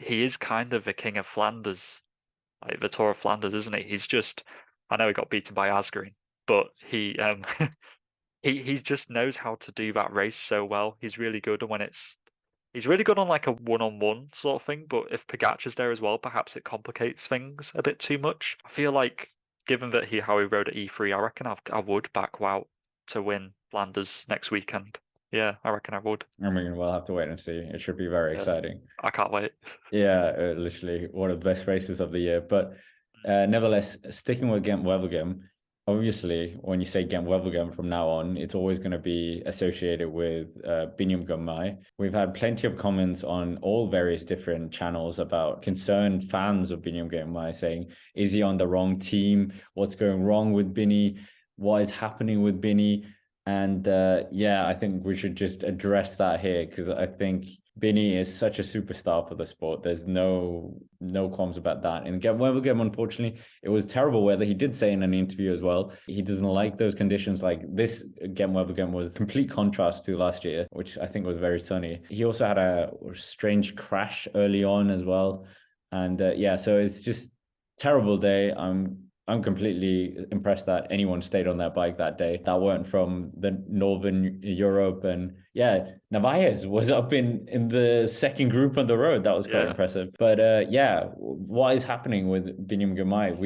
he is kind of the king of Flanders, like the Tour of Flanders, isn't he? He's just, I know he got beaten by Asgreen, but he he just knows how to do that race so well. He's really good, and he's really good on like a one-on-one sort of thing. But if Pogacar's there as well, perhaps it complicates things a bit too much. I feel like, given that how he rode at E3, I reckon I would back Wout to win Flanders next weekend. Yeah, I reckon I would. I mean, we'll have to wait and see. It should be very Yeah, exciting. I can't wait. Yeah, literally one of the best races of the year. But nevertheless, sticking with Gent Wevelgem, obviously, when you say Gent Wevelgem from now on, it's always going to be associated with Biniam Girmay. We've had plenty of comments on all various different channels about concerned fans of Biniam Girmay saying, is he on the wrong team? What's going wrong with Bini? What is happening with Bini? And yeah, I think we should just address that here because I think Bini is such a superstar for the sport. There's no qualms about that. And Wevelgem, unfortunately, it was terrible weather. He did say in an interview as well, he doesn't like those conditions. Like this Wevelgem was complete contrast to last year, which I think was very sunny. He also had a strange crash early on as well. And yeah, so it's just terrible day. I'm completely impressed that anyone stayed on their bike that day that weren't from the Northern Europe. And yeah, Narvaez was up in the second group on the road. That was quite Yeah. impressive. But yeah, what is happening with Biniam Girmay?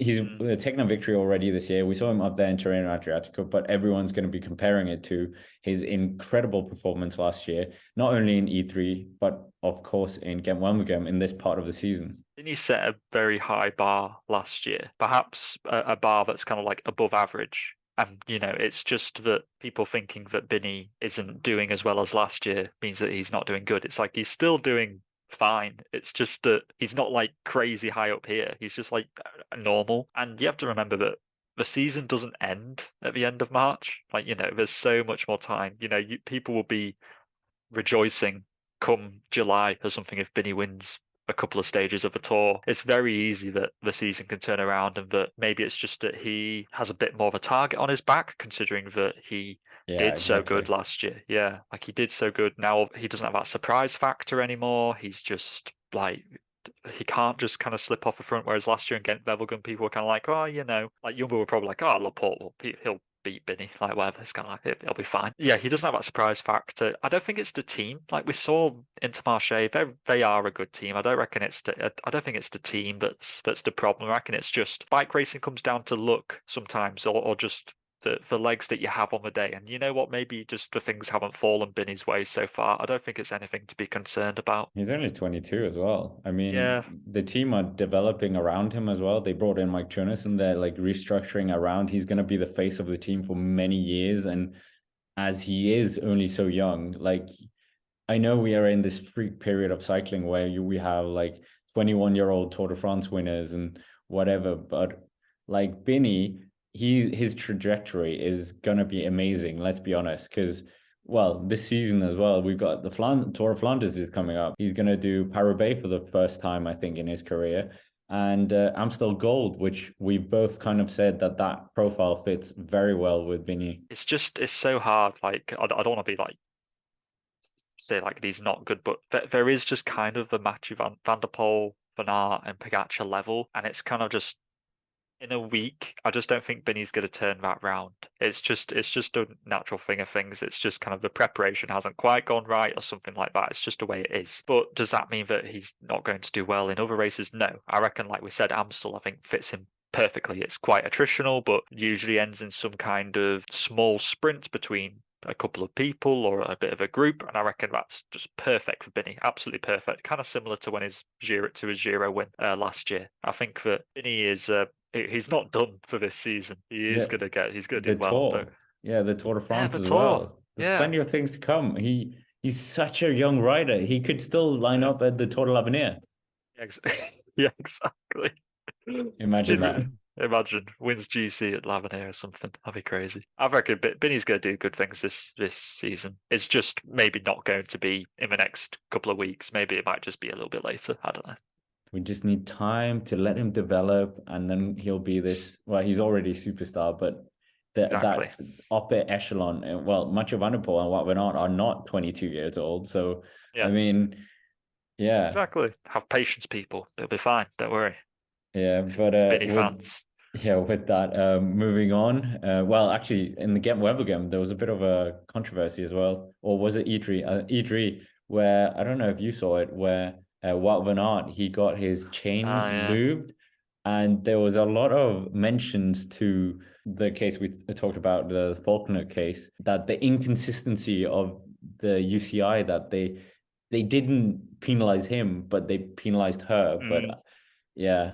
He's Mm. taken a victory already this year. We saw him up there in Tirreno Adriatico, but everyone's going to be comparing it to his incredible performance last year, not only in E3, but of course in Gent Wevelgem in this part of the season. Didn't he set a very high bar last year? Perhaps a bar that's kind of like above average. And, it's just that people thinking that Binny isn't doing as well as last year means that he's not doing good. It's like he's still doing fine. It's just that he's not like crazy high up here. He's just like normal. And you have to remember that the season doesn't end at the end of March. Like, there's so much more time. People will be rejoicing come July or something if Binny wins a couple of stages of a tour. It's very easy that the season can turn around and that maybe it's just that he has a bit more of a target on his back, considering that he Yeah, did so good exactly. last year. Yeah, like he did so good. Now he doesn't have that surprise factor anymore. He's just like he can't just kind of slip off the front. Whereas last year in Gent Wevelgem, people were kind of like, oh, like Jumbo were probably like, oh, Laporte, he'll beat Binny, like whatever. It's kind of like it'll be fine. Yeah, he doesn't have that surprise factor. I don't think it's the team. Like we saw Intermarché, they are a good team. I don't reckon I don't think it's the team that's the problem. I reckon it's just bike racing comes down to luck sometimes, or just the legs that you have on the day. And you know what? Maybe just the things haven't fallen Binny's way so far. I don't think it's anything to be concerned about. He's only 22 as well. I mean, Yeah, the team are developing around him as well. They brought in Mike Jonas and they're like restructuring around. He's going to be the face of the team for many years. And as he is only so young, like I know we are in this freak period of cycling where we have like 21-year-old Tour de France winners and whatever, but like Binny, his trajectory is gonna be amazing. Let's be honest, because well, this season as well, we've got the Tour of Flanders is coming up. He's gonna do Paris-Roubaix for the first time, I think, in his career, and Amstel Gold, which we both kind of said that profile fits very well with Binny. it's so hard. Like I don't want to be like say like he's not good, but there is just kind of the Matthew Van der Poel, Van Aert, and Pogacar level, and it's kind of just in a week. I just don't think Binny's going to turn that round. It's just a natural thing of things. It's just kind of the preparation hasn't quite gone right or something like that. It's just the way it is. But does that mean that he's not going to do well in other races? No. I reckon, like we said, Amstel I think fits him perfectly. It's quite attritional, but usually ends in some kind of small sprint between a couple of people or a bit of a group, and I reckon that's just perfect for Binny. Absolutely perfect. Kind of similar to when his Giro win last year. I think that Binny is he's not done for this season. Yeah, He's gonna the do well. Tour. But Yeah, the Tour de yeah, France the as tour. well. There's Yeah. plenty of things to come. He's such a young rider. He could still line Yeah. up at the Tour de l'Avenir. Ex- yeah, exactly. Imagine that. Imagine wins GC at Lavenir or something. That'd be crazy. I reckon Binny's going to do good things this season. It's just maybe not going to be in the next couple of weeks. Maybe it might just be a little bit later. I don't know. We just need time to let him develop, and then he'll be this. Well, he's already a superstar, but Exactly. that upper echelon. Well, Mathieu Van der Poel and Wout van Aert are not 22 years old. So, I Yeah. mean, Yeah, Exactly. Have patience, people. They'll be fine. Don't worry. yeah, but Vinny with fans. with that, moving on. Well, actually, in the Get Weather game, there was a bit of a controversy as well, or was it E3? E3, where I don't know if you saw it, where Wout van Aert he got his chain Ah, yeah. lubed, and there was a lot of mentions to the case we talked about, the Faulkner case, that the inconsistency of the UCI, that they didn't penalize him, but they penalized her. But Mm. yeah,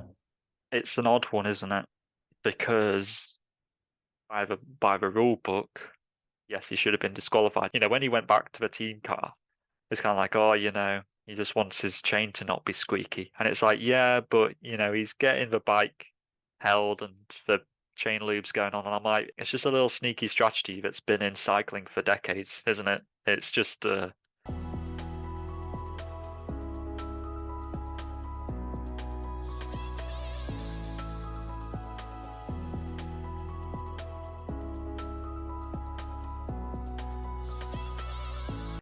It's an odd one, isn't it? Because by the rule book, yes, he should have been disqualified. When he went back to the team car, it's kind of like, oh, he just wants his chain to not be squeaky. And it's like, yeah, but he's getting the bike held and the chain loops going on. And I'm like, it's just a little sneaky strategy that's been in cycling for decades, isn't it? It's just